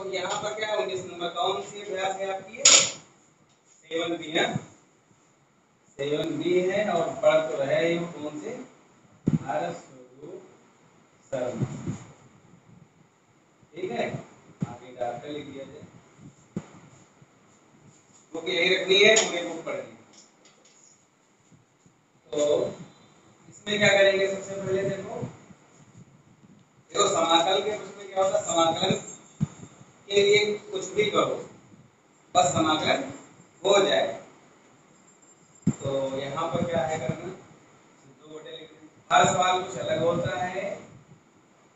यहाँ पर क्या है 19 नंबर कौन सी अभ्यास है आपकी? 7B है, 7B है और पढ़ तो रहे ही कौन से? हर्ष स्वरूप शर्मा। ठीक है, आगे डॉक्टर लिख दिया जाए, क्योंकि यही रखनी है, पूरे बुक पढ़नी। तो इसमें क्या करेंगे? सबसे पहले देखो समाकल के प्रश्न में क्या होता है, समाकलन के लिए कुछ भी करो, बस समाकलन हो जाए। तो यहाँ पर क्या है करना, 2 बटे लिखना। हर सवाल कुछ अलग होता है,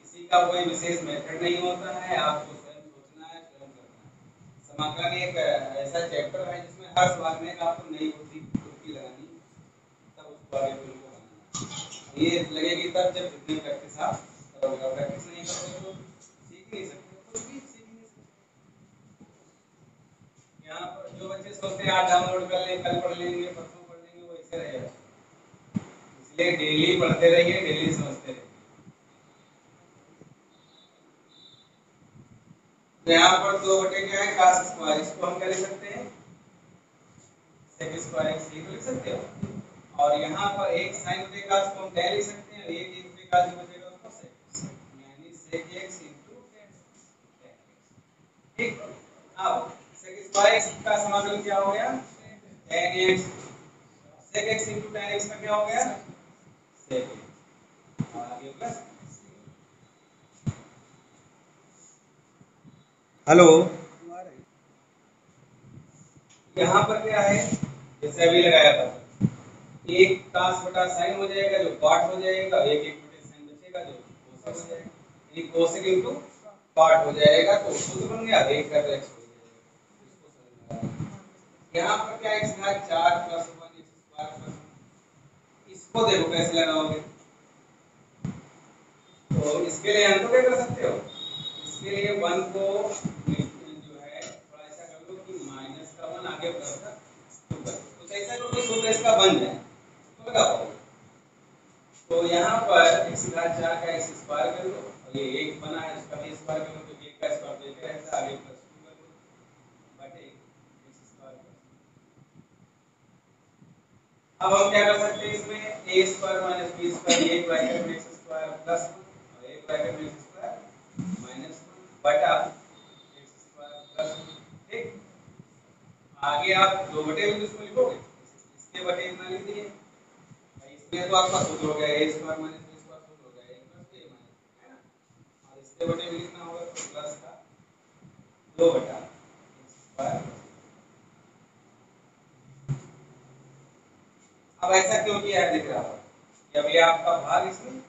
किसी का कोई विशेष मेथड नहीं होता है, आपको स्वयं सोचना है, स्वयं करना है। समाकलन एक ऐसा चैप्टर है जिसमें हर सवाल में आपको नई बुद्धि लगानी, तब उसको आगे फिर उनको बनाना। ये लगेगी तब जब जितनी प्रैक्टिस आप करोगे, प्रैक्टिस नहीं करोगे तो सीख नहीं सकते, कुछ भी सीख नहीं सकते। यहाँ पर जो बच्चे सोचते हैं आज डाउनलोड कर लें, कल पढ़ लेंगे, परसों पढ़ लेंगे, वो ऐसे रहेगा। इसलिए डेली पढ़ते रहिए, डेली समझते रहिए। तो यहाँ पर 2 बटे क्या है, cos स्क्वायर, इसको हम क्या लिख सकते हैं? sec स्क्वायर x लिख सकते हो। और यहाँ पर एक sin बटे cos को हम tan लिख सकते हैं, एक एक बटे cos जो बचेगा उसको sec, यानी sec x into tan x। ठीक, अब sec स्क्वायर x का समाकलन क्या हो गया? tan x, sec x into tan x का क्या हो गया? sec x, और आगे प्लस। हेलो, यहाँ पर क्या है, जैसे अभी लगाया था, एक cos बटा sin हो जाएगा जो cot हो जाएगा, एक एक बटे sin बचेगा जो cosec हो जाएगा, यानी cosec into cot हो जाएगा, तो सूत्र बन गया एक का x हो जाएगा। यहाँ पर क्या x घात 4 प्लस 1 x स्क्वायर प्लस 1, इसको देखो कैसे लगाओगे। तो इसके लिए हम तो क्या कर सकते हो, इसके लिए 1 को जो है थोड़ा ऐसा कर लो कि माइनस का 1 आगे प्लस का 2 कर, कुछ ऐसा करो कि सूत्र इसका बन जाए तो लगा पाओगे। तो यहाँ पर x घात 4 का x स्क्वायर कर लो, और ये 1 बना है इसका भी स्क्वायर कर लो, तो 1 का स्क्वायर तो 1 रहता है, आगे प्लस 2 कर लो बटे x स्क्वायर प्लस। अब हम क्या कर सकते हैं इसमें, a square minus b square, एक ब्रैकेट में x स्क्वायर प्लस 1 और एक ब्रैकेट में x स्क्वायर माइनस 1 बटा x स्क्वायर प्लस 1। ठीक, आगे आप 2 बटे में इसको लिखोगे, इसके बटे इतना लिख दिए, इसमें तो आपका सूत्र हो गया a square minus b square, सूत्र हो गया a प्लस a माइनस, है ना, और इसके बटे में लिखना होगा तो प्लस का 2 बटा x स्क्वायर। अब ऐसा क्यों किया है, दिख रहा है कि अभी आपका भाग इसमें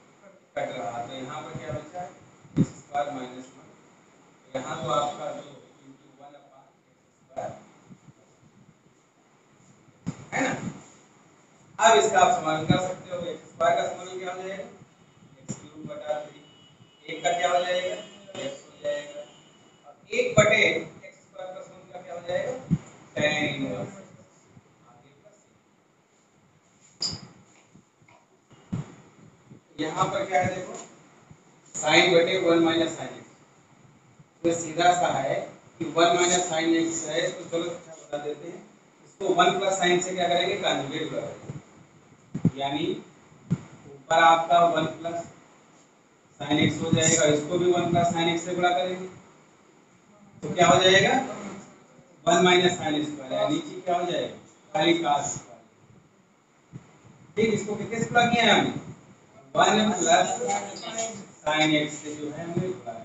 कट रहा है, तो यहाँ पर क्या बचा है x स्क्वायर माइनस 1, यहाँ तो आपका जो into 1 अपॉन x स्क्वायर है ना। अब इसका आप समाकलन कर सकते हो, x स्क्वायर का समाकलन क्या हो जाएगा, x क्यूब बटा 3, एक का क्या हो जाएगा x हो जाएगा, और 1 बटे x स्क्वायर प्लस 1 का क्या हो जाएगा tan इनवर्स, आगे प्लस। यहाँ पर क्या है देखो, sin बटे 1 माइनस sin x, तो सीधा सा है कि 1 माइनस sin x है, तो चलो अच्छा बता देते हैं इसको 1 प्लस sin से क्या करेंगे, कॉन्जुगेट करेंगे, यानी ऊपर आपका 1 प्लस sin x हो जाएगा, इसको भी 1 प्लस sin x से गुणा करेंगे, तो क्या हो जाएगा 1 माइनस sin स्क्वायर, यानी नीचे क्या हो जाएगा खाली cos स्क्वायर। ठीक, इसको कितने से गुणा किया है हमने, 1 प्लस sin x से जो है हमने गुणा किया।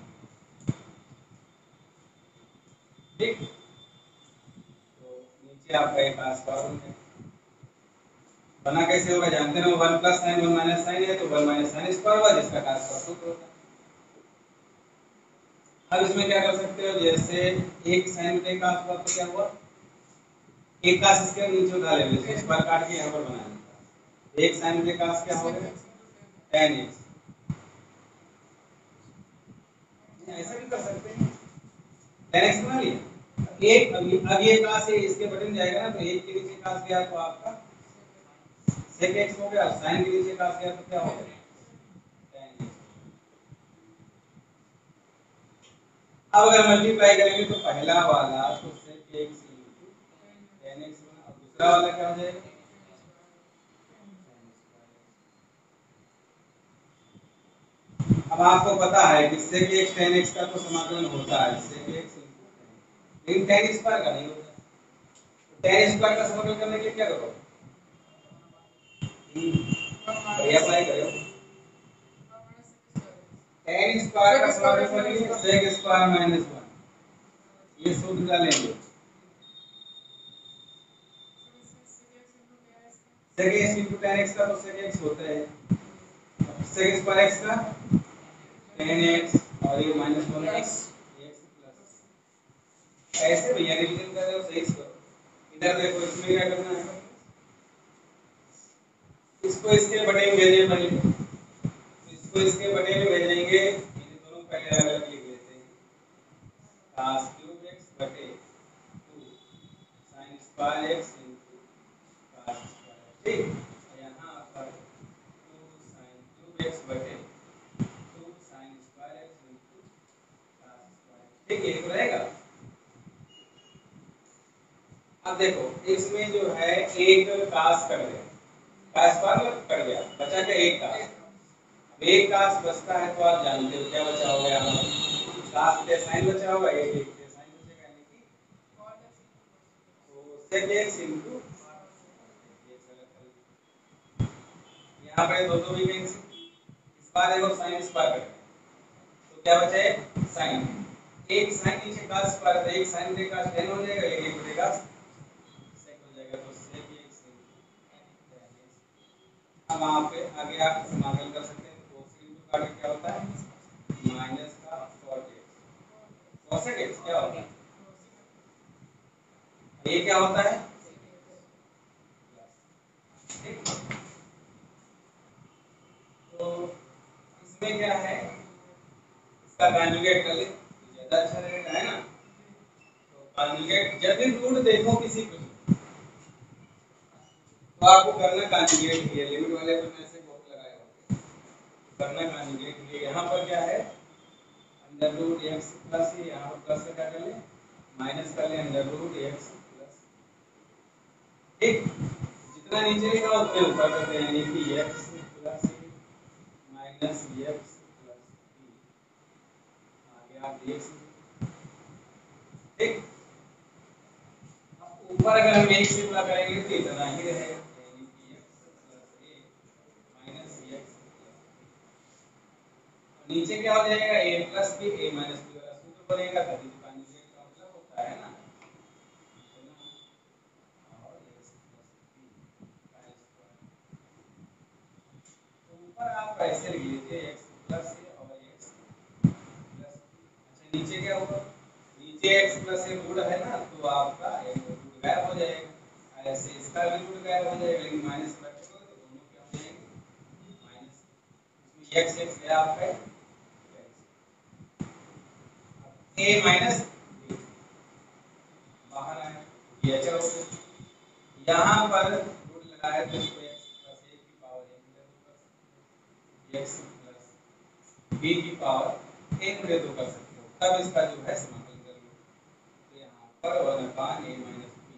ठीक, तो नीचे आपका एक cos स्क्वायर बना, कैसे होगा जानते हो, 1 प्लस sin 1 माइनस sin है, तो 1 माइनस sin स्क्वायर हुआ जिसका cos स्क्वायर सूत्र होता है। अब इसमें क्या कर सकते हो, जैसे एक sin बटे cos हुआ तो क्या हुआ, एक cos इसके नीचे उठा ले, इसको स्क्वायर काट के यहाँ पर बना लेंगे, एक sin बटे cos क्या हो गया tan x, ऐसा भी कर सकते हैं, tan x बना लिया। एक अब ये cos है, इसके बटन जाएगा ना, तो एक के नीचे cos गया तो आपका sec x हो गया, sin के नीचे cos गया तो क्या हो गया tan x। अब अगर मल्टीप्लाई करेंगे तो पहला वाला तो sec x into tan x बना, और दूसरा वाला क्या हो जाएगा? अब आपको पता है कि sec x tan x का तो समाकलन होता है sec x into tan, लेकिन tan स्क्वायर का नहीं होता। तो tan स्क्वायर का समाकलन करने के लिए क्या करो? बढ़िया अप्लाई करो। tan स्क्वायर का समाकलन करेंगे sec स्क्वायर माइनस 1, ये सूत्र का लेंगे। sec x into tan x का तो sec x होता है, sec स्क्वायर x का tan x, और ये माइनस 1x प्लस, ऐसे भैया रिवीजन कर रहे हो सही से करो। इधर देखो इसमें क्या करना है, इसको इसके बटे में भेजने पड़ेंगे, इसको इसके बटे में भेजेंगे, इन दोनों पहले अलग अलग लिख लेते हैं, cos क्यूब x बटे 2 sin square x into cos square, ठीक। और यहाँ पर 2 sin क्यूब x बटे 2 sin square x into cos square, ठीक है, ये तो रहेगा। अब देखो इसमें जो है एक cos कर गया, cos स्क्वायर कट गया, बचा क्या? एक cos। अब एक cos बचता है तो आप जानते हो क्या बचा होगा, यहाँ पर cos बटे sin बचा होगा, एक एक बटे sin बचेगा, यानी कि तो sec x into यहाँ पे दो दो भी कैंसिल, इस बार देखो sin स्क्वायर कट गया तो क्या बचा है? sin, एक sin नीचे cos स्क्वायर था, एक sin बटे cos tan हो जाएगा, एक एक बटे cos sec हो जाएगा, तो sec x into tan x। अब आप आगे आप समाकलन कर सकते हैं, cos into cot क्या होता है? माइनस का cot x, cosec x क्या होता है? ये क्या होता है? ठीक। तो इसमें क्या है, इसका कॉन्जुगेट कर ले तो ज्यादा अच्छा रहेगा, है ना। तो कॉन्जुगेट जब भी रूट देखो किसी को तो आपको करना कॉन्जुगेट ही है, लिमिट वाले तो मैं से बहुत लगाए होंगे, करना कॉन्जुगेट ही है। यहाँ पर क्या है, अंडर रूट एक्स प्लस, यहाँ पर प्लस का क्या कर ले, माइनस कर ले अंडर रूट एक्स प्लस, ठीक। जितना नीचे लिखा उतने ऊपर करते हैं, यानी कि x plus minus x plus b, आगे आप देख सकते, ठीक। अब ऊपर अगर हम एक से गुणा करेंगे तो इतना ही रहेगा, यानी कि x plus a minus x plus b, नीचे क्या हो जाएगा, a plus b a minus b वाला सूत्र बनेगा, तभी तो कॉन्जुगेट का मतलब होता है ना, और x प्लस b का स्क्वायर। तो ऊपर आप ऐसे लिख लेते हैं x प्लस a और x प्लस b। अच्छा नीचे क्या होगा, नीचे x प्लस a रूट है ना, तो आपका रूट गायब हो जाएगा, ऐसे इसका भी रूट गायब हो जाएगा, लेकिन माइनस रखोगे तो दोनों क्या हो जाएंगे, माइनस, इसमें x x गया आपका a माइनस b बाहर आया, ये अच्छा हो गया। यहाँ पर रूट लगाया तो इसको x प्लस a की पावर a बटे 2 कर सकते हो, x प्लस b की पावर a बटे 2 कर सकते हो, तब इसका जो है समाकलन कर लो, तो यहाँ पर 1 अपान a माइनस b,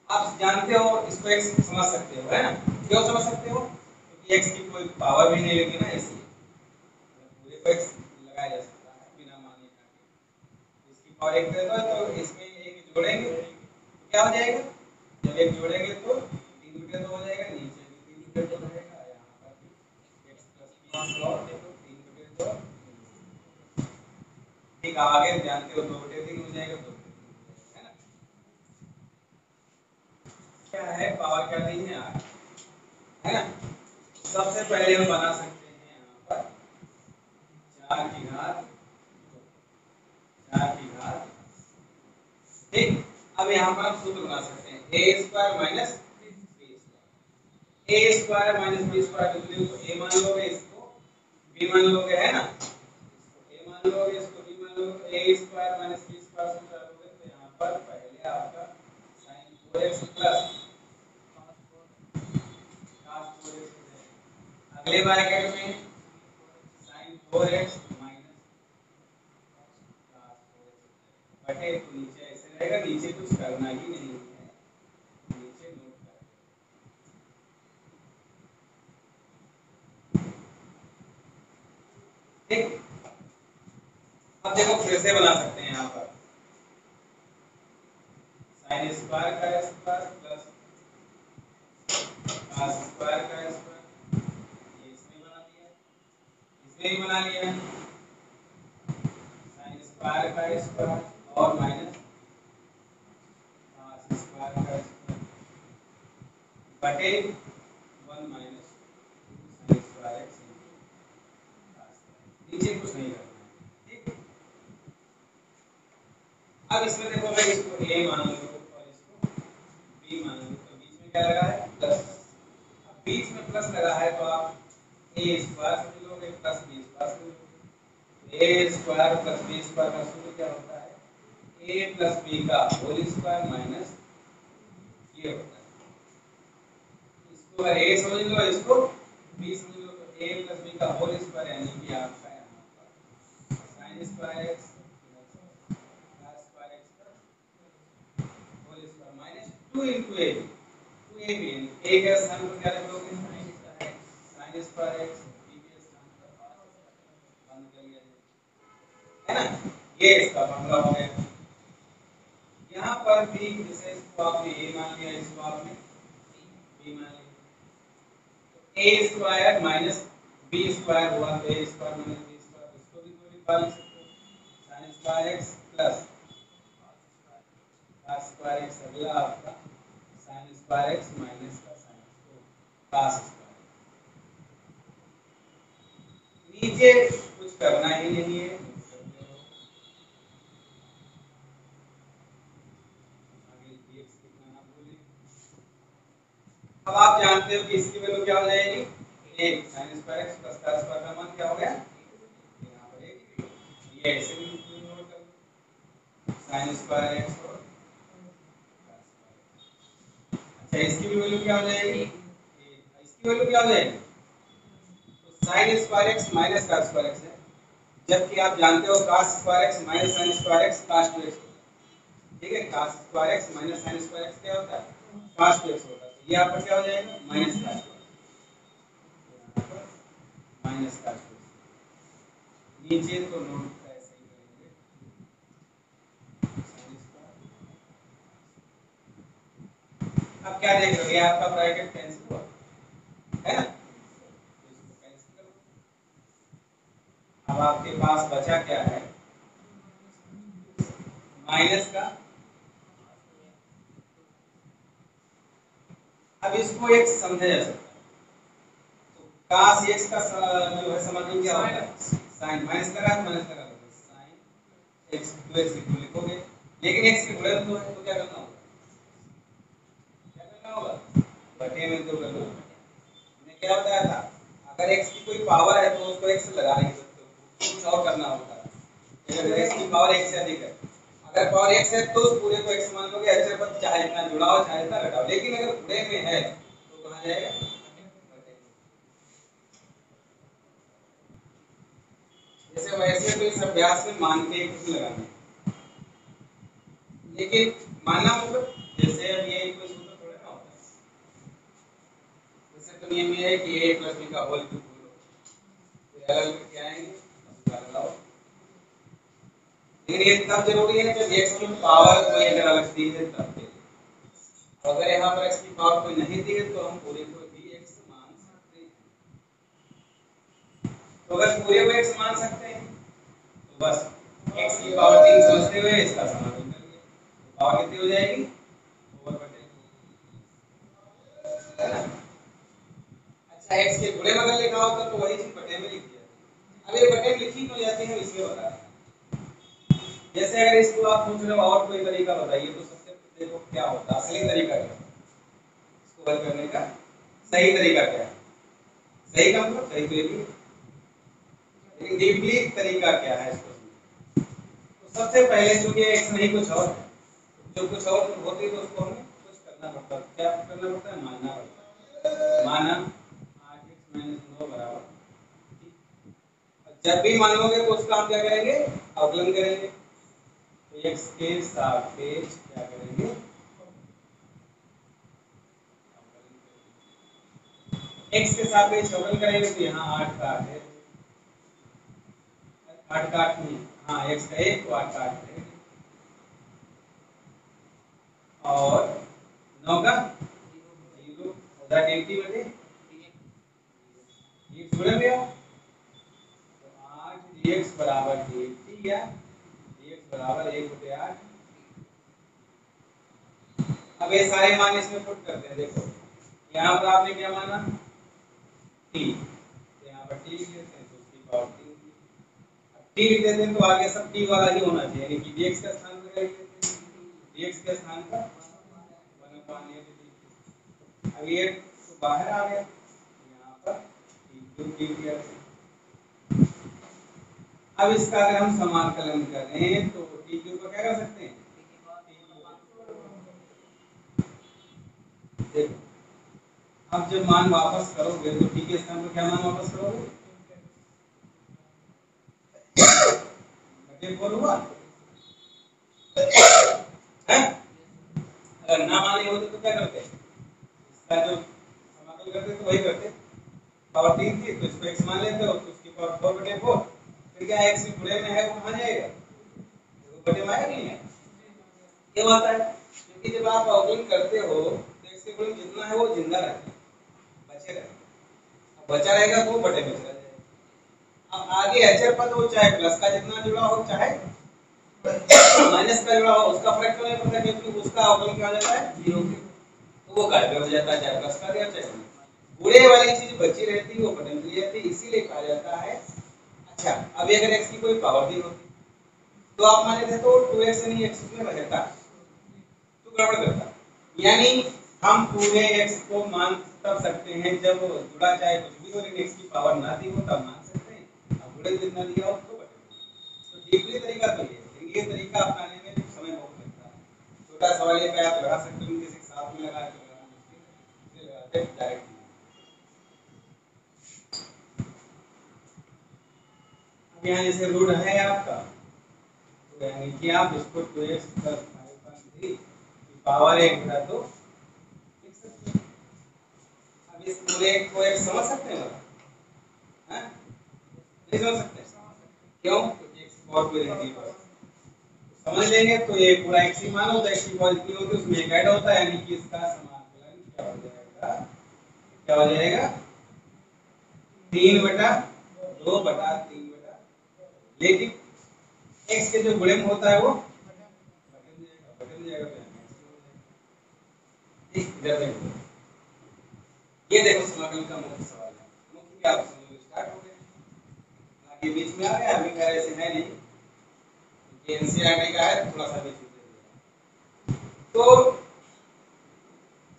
आप जानते हो इसको x समझ सकते हो, है ना। क्यों समझ सकते हो, क्योंकि x की कोई पावर भी नहीं लगी ना, इसलिए पूरे को x लगाया जा सकता है बिना माने काटे, इसकी पावर एक दे दो तो इसमें एक जोड़ेंगे तो क्या हो जाएगा, जब एक जोड़ेंगे तो 3 बटे 2 हो जाएगा, नीचे भी 3 बटे 2 रहेगा, यहाँ पर भी x प्लस b और देखो 3 बटे 2, ठीक। आगे जानते हो 2 बटे 3 हो जाएगा, 2 बटे 3 हो जाएगा, है ना। क्या है, पावर क्या नहीं है, है ना। सबसे पहले हम बना सकते हैं यहाँ पर 4 की घात 4 की घात, ठीक। अब यहाँ पर हम सूत्र बना सकते हैं a square minus b square, a square minus b square को a मान लोगे, इसको b मान लोगे, है ना, इसको a मान लोगे, इसको b मान लोगे, a square minus b square सूत्र लोगे तो यहाँ पर पहले आपका sin 4x plus cos 4x हो जाएगा, अगले ब्रैकेट में sin 4x माइनस बटे तो नीचे ऐसे रहेगा, नीचे कुछ करना ही नहीं है, नीचे नोट कर। ठीक, अब देखो फिर से बना सकते हैं यहाँ पर साइन स्क्वायर का स्क्वायर प्लस cos स्क्वायर का स्क्वायर, ये इसमें बना दिया, इसमें भी बना लिया साइन स्क्वायर का स्क्वायर और माइनस cos स्क्वायर का स्क्वायर बटे 1 माइनस साइन स्क्वायर एक्स नीचे कुछ नहीं करना है। ठीक, अब इसमें देखो मैं इसको a मान लूं और इसको b मान लूं, तो बीच में क्या लगा है प्लस, अब बीच में प्लस लगा है तो आप a स्क्वायर समझ लोगे प्लस b स्क्वायर समझ लोगे, a square plus b square का सूत्र क्या होता है a प्लस b का होल स्क्वायर माइनस ये होता है, इसको अगर a समझ लो इसको b समझ लो, तो a प्लस b का होल स्क्वायर यानी कि आपका यहाँ पर sin square x cos square x का whole square minus 2 into a, 2ab यानी a के स्थान पर क्या रख दोगे sin स्क्वायर x, b के स्थान पर cos स्क्वायर बंद कर लिया है ना, ये इसका फॉर्मूला हो गया। यहाँ पर भी जैसे इसको आपने a मान लिया, इसको आपने b मान लिया, तो a square minus b square हुआ तो a square minus b square, इसको भी तो लिखवा सकते हो sin square x plus cos square x अगला आपका sin स्क्वायर x माइनस का sin cos स्क्वायर, नीचे कुछ करना ही नहीं है, आगे dx लिखना ना भूलें। अब आप जानते हो कि इसकी वैल्यू क्या हो जाएगी 1 sin square x plus cos square का मान क्या हो गया यहाँ पर 1, ये ऐसे भी नोट कर लो sin स्क्वायर x और अच्छा इसकी भी वैल्यू क्या हो जाएगी 1, इसकी वैल्यू क्या हो जाएगी, तो sin square x minus cos square x है, जबकि आप जानते हो cos square x minus sin square x cos 2x होता है, ठीक है, cos square x minus sin square x क्या होता है cos 2x होता है, तो ये यहाँ पर क्या हो जाएगा minus cos minus cos 2x, नीचे तो नोट ऐसे ही करेंगे sin स्क्वायर, अब क्या देख रहे हो ये आपका ब्रैकेट कैंसिल हुआ है ना, तो इसको कैंसिल करो, अब आपके पास बचा क्या है माइनस का, अब इसको एक समझा जा सकता है, तो cos x का जो है समाकलन क्या होता है sin माइनस लगा sin x 2x लिखोगे, लेकिन x के गुणन तो है तो क्या करना होगा, क्या करना होगा बटे में तो करना होगा, मैंने क्या बताया था अगर x की कोई पावर है तो उसको x से लगा नहीं सकते, कुछ और करना होता है, अगर x की पावर x से अधिक है, अगर पावर x है तो उस पूरे को x मान लोगे, अक्षर पद चाहे इतना जुड़ाओ चाहे इतना घटाओ, लेकिन अगर पूरे में है तो कहां जाएगा, जैसे वैसे तो इस अभ्यास में मान के कुछ लगाना है, लेकिन मानना मतलब जैसे अब ये कोई सूत्र थोड़ा ना होता है, जैसे तो नियम ये है कि a + b का होल क्यूब बोलो, तो अलग क्या आएंगे लगाओ, लेकिन ये तब जरूरी है जब x की पावर कोई अगर अलग दी है तब के लिए, अगर यहाँ पर x की पावर कोई नहीं दी है तो हम पूरे को भी x मान सकते हैं, तो अगर पूरे को x मान सकते हैं तो बस x की पावर 3 समझते हुए इसका समाकलन कर लिया, तो पावर कितनी हो जाएगी ओवर बटे, है ना, अच्छा x के गुणे में अगर लिखा होता तो वही चीज बटे में लिख दिया, अब ये बटे में लिखी क्यों जाती है इसलिए बता रहे हैं, जैसे अगर इसको आप पूछ रहे हो और कोई तरीका बताइए तो सबसे देखो क्या होता है असली तरीका क्या है, इसको हल करने का सही तरीका क्या है, सही का मतलब सही तो ये भी है, लेकिन डीपली तरीका क्या है इसको, तो सबसे पहले चूंकि x नहीं कुछ और है, जो कुछ और होती तो उसको हमें कुछ करना पड़ता है, क्या करना पड़ता है मानना पड़ता है, माना 8x - 9 बराबर, जब भी मानोगे तो उसका हम क्या करेंगे अवकलन करेंगे, तो एक्स के सापेक्ष क्या करेंगे, एक्स के सापेक्ष अवकलन करेंगे तो यहाँ 8 का 8 है, 8 का 8 नहीं, हाँ एक्स का 1 तो 8 का 8 है, और 9 का 0 उधर dt बटे ये जुड़ गया, तो 8 dx बराबर dt या dx बराबर 1/8। अब ये सारे मान इसमें पुट करते हैं, देखो यहाँ पर आपने क्या माना t, तो यहाँ पर t लिख देते हैं तो उसकी पावर 3, अब t लिख देते हैं तो आगे सब t वाला ही होना चाहिए, यानी कि dx का स्थान पर लिख देते हैं, dx के स्थान पर 1/8। अब ये तो बाहर आ गया, यहाँ पर t दिया। अब इसका अगर हम समाकलन करें तो t क्यूब को क्या कर सकते हैं, देखो अब जब मान वापस करोगे तो t के स्थान पर क्या मान वापस करोगे, बटे 4 हुआ है, अगर ना माने होते तो क्या करते, इसका जो समाकलन करते तो वही करते, पावर 3 थी तो इसको x मान लेते हो तो उसकी पावर 4/4, फिर क्या x गुणे में है वो कहाँ जाएगा, वो बटे में आएगा नहीं है, ये बात है, क्योंकि जब आप अवकलन करते हो तो x के गुणे जितना है वो जिंदा रहता है, बचे रहेगा, बचा रहेगा तो बटे में चला जाएगा। अब आगे अचर पद हो चाहे प्लस का जितना जुड़ा हो चाहे माइनस का जुड़ा हो, उसका फर्क क्यों नहीं पड़ता, क्योंकि उसका अवकलन क्या हो जाता है 0, तो वो गायब हो जाता है, चाहे प्लस का दिया चाहे बुरे वाली चीज बची रहती है वो बटन चली जाती है, इसीलिए कहा जाता है। अच्छा अब अगर x की कोई पावर दी होती तो आप माने थे तो 2x नहीं x में रहता तो गड़बड़ करता, यानी हम पूरे x को मान तब सकते हैं जब जुड़ा चाहे कुछ भी हो लेकिन x की पावर ना दी हो तब मान सकते हैं, अब बुरे जितना दिया हो तो बटन, तो डीपली तरीका तो ये तरीका अपनाने में समय बहुत लगता है, छोटा सवाल ये पे आप लगा सकते हो, किसी के साथ में लगा के लगाना मुश्किल है, इसलिए लगाते हैं डायरेक्ट। अब यहाँ जैसे रूट है आपका तो यानी कि आप इसको 2x + 5/3 की पावर 1/2 लिख सकते हैं। अब इस पूरे को एक समझ सकते हैं हैं, नहीं समझ सकते क्यों, क्योंकि x की पावर कोई नहीं है, समझ लेंगे तो ये पूरा x ही मानो तो x की पावर इतनी होती है उसमें एक ऐड होता है, यानी कि इसका समाकलन क्या हो जाएगा, क्या हो जाएगा 3/2/3, लेकिन x के जो गुणन होता है वो बदल जाएगा इधर देखो, ये देखो समाकलन का मुख्य सवाल है, मुख्य क्या आप समझो स्टार्ट हो गए, आगे बीच में आ गया, अभी कह रहे ऐसे है नहीं, ये एनसीईआरटी का है थोड़ा सा बीच में, तो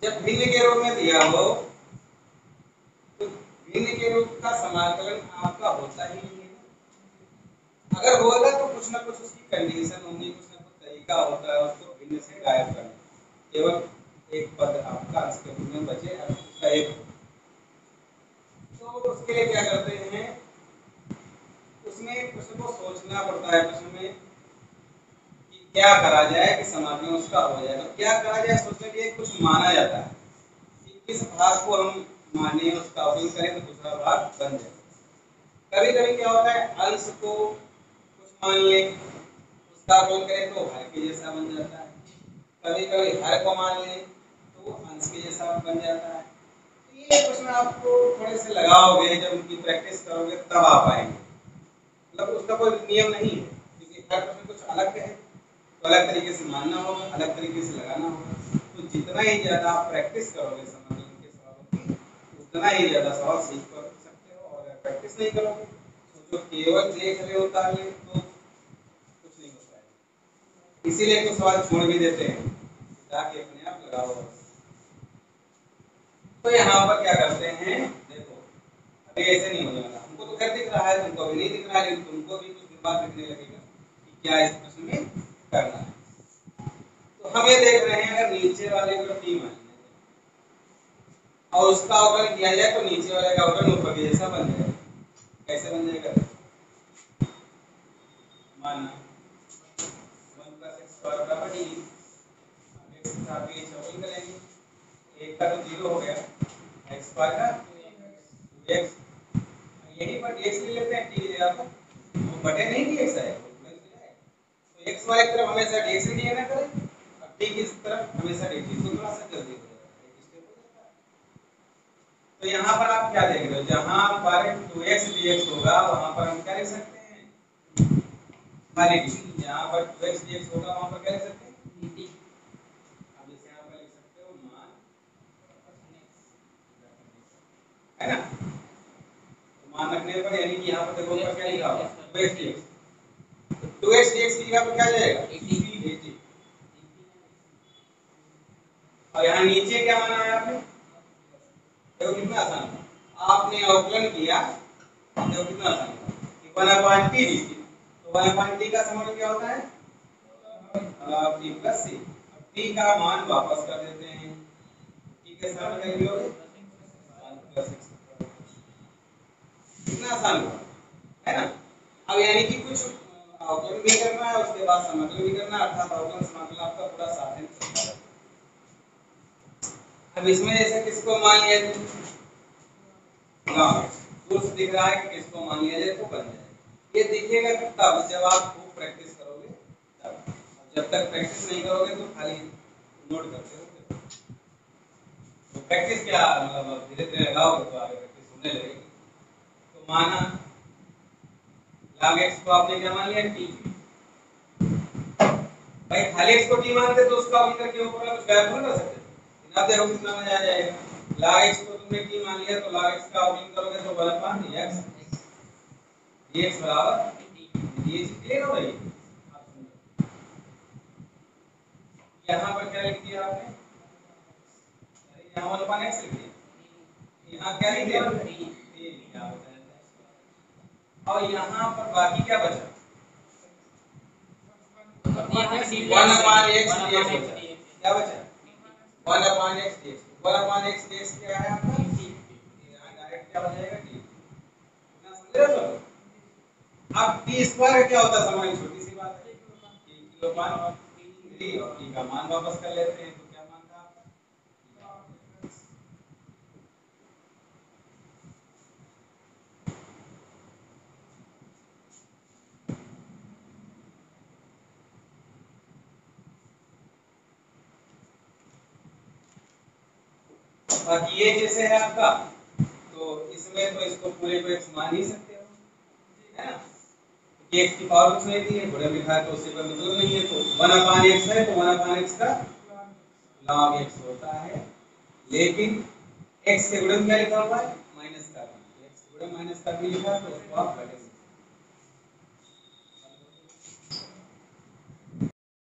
जब भिन्न के रूप में दिया हो तो भिन्न के रूप का समाकलन आपका होता ही नहीं है, अगर होगा तो कुछ ना कुछ उसकी कंडीशन होगी, कुछ ना कुछ तरीका होता है उसको भिन्न से गायब करने, केवल एक पद आपका अंश के रूप में बचे उसका एक, तो उसके लिए क्या करते हैं, उसमें प्रश्न को सोचना पड़ता है, प्रश्न में कि क्या करा जाए कि समाकलन उसका हो जाए, तो क्या करा जाए सोचने के लिए कुछ माना जाता है कि किस भाग को हम माने उसका अवकलन करें तो दूसरा भाग बन जाए, कभी कभी क्या होता है अंश को कुछ मान ले उसका अवकलन करें तो हर के जैसा बन जाता है, कभी कभी हर को मान ले तो अंश के जैसा बन जाता है, तो ये प्रश्न आपको थोड़े से लगाओगे जब उनकी प्रैक्टिस करोगे तब आ पाएंगे, मतलब उसका कोई नियम नहीं है, क्योंकि हर प्रश्न कुछ अलग है तो अलग तरीके से मानना होगा, अलग तरीके से लगाना होगा, तो जितना ही ज्यादा आप प्रैक्टिस करोगे समाकलन के सवालों की उतना ही ज्यादा सवाल सीख कर सकते हो, और अगर प्रैक्टिस नहीं करोगे तो केवल देख रहे हो ताले तो कुछ नहीं हो पाएगा, इसीलिए कुछ सवाल छोड़ भी देते हैं ताकि अपने आप लगाओ। तो यहाँ पर क्या करते हैं, देखो अभी ऐसे नहीं हो जाएगा, हमको तो घर दिख रहा है तुमको अभी नहीं दिख रहा है, लेकिन तुमको भी कुछ दिन बाद दिखने लगेगा कि क्या इस प्रश्न में करना है, तो हम ये देख रहे हैं अगर नीचे वाले को टी मान और उसका अवकलन किया जाए तो नीचे वाले का अवकलन ऊपर के जैसा बन जाएगा, कैसे बन जाएगा, मानना 1 प्लस एक्स स्क्वायर बराबर डी। एक्स के साथ ये शॉपिंग करेंगे, एक का तो 0 हो गया, एक्स स्क्वायर का 2x, यही पर dx ले लेते हैं, t जगह पर वो बटे नहीं dx है, तो x वाले की तरफ हमेशा dx नहीं आना करें, अब t की तरफ हमेशा dt, तो थोड़ा सा जल्दी हो जाएगा, एक स्टेप हो जाता है। तो यहाँ पर आप क्या देख रहे हो, जहाँ पर 2x dx होगा वहाँ पर हम क्या लिख सकते हैं, खाली dt, जहाँ पर 2x dx होगा वहाँ पर क्या लिख सकते हैं, dt। अब इसे यहाँ पर लिख सकते हो मान, है ना, मान रखने पर यानी कि यहाँ पर देखो ऊपर क्या लिखा होगा 2x dx, 2x dx की जगह पर क्या जाएगा dt, और यहाँ नीचे क्या माना है आपने, देखो कितना आसान है, आपने अवकलन किया, देखो कितना आसान है कि 1/t dt, तो 1/t का समग्र क्या होता है t प्लस c, अब t का मान वापस कर देते हैं, t के साथ क्या लिखोगे 1 प्लस x, कितना आसान हुआ, है ना। अब यानी कि कुछ अवकलन भी करना है, उसके बाद समाकलन भी करना है, अर्थात अवकलन समाकलन आपका पूरा साथ में चलता है। अब इसमें जैसे किसको मान लिया जाए, सोर्स दिख रहा है कि किसको मान लिया जाए तो बन जाए, ये दिखेगा तब जब आप खूब प्रैक्टिस करोगे तब, जब तक प्रैक्टिस नहीं करोगे तो खाली नोट करते रहोगे, तो प्रैक्टिस क्या मतलब धीरे धीरे लगाओगे तो आगे प्रैक्टिस होने लगेगी। तो माना log x को आपने क्या मान लिया t, भाई खाली x को t मानते तो उसका अभी करके ऊपर वाला कुछ गायब नहीं कर सकते, अब देखो कितना मजा आ जाएगा, log x को तुमने t मान लिया तो log x का अवकलन करोगे तो 1/dx, dx बराबर ये क्लियर हो रही है। यहाँ पर क्या लिख दिया आपने, यहाँ 1/x लिख दिया, यहाँ क्या लिख दिया, और यहाँ पर बाकी क्या बचा, 1/x dx बचा, क्या बचा 1/x dx, 1/x dx क्या है आपका, यहाँ डायरेक्ट क्या हो जाएगा t, इतना समझ रहे हो। अब t स्क्वायर क्या होता है, समझ छोटी सी बात है, किलोपान और t का मान वापस कर लेते हैं, तो क्या मान था आपका, बाकी ये जैसे है आपका, तो इसमें तो इसको पूरे को x मान ही सकते हो, है ना, कि x की पावर कुछ नहीं दी है, बड़ा लिखा है तो उससे कोई मतलब नहीं है, तो 1/x है तो 1/x का log x होता है, लेकिन x के गुणन क्या लिखा हुआ है माइनस का, x के गुणन माइनस का भी लिखा है तो उसको आप घटा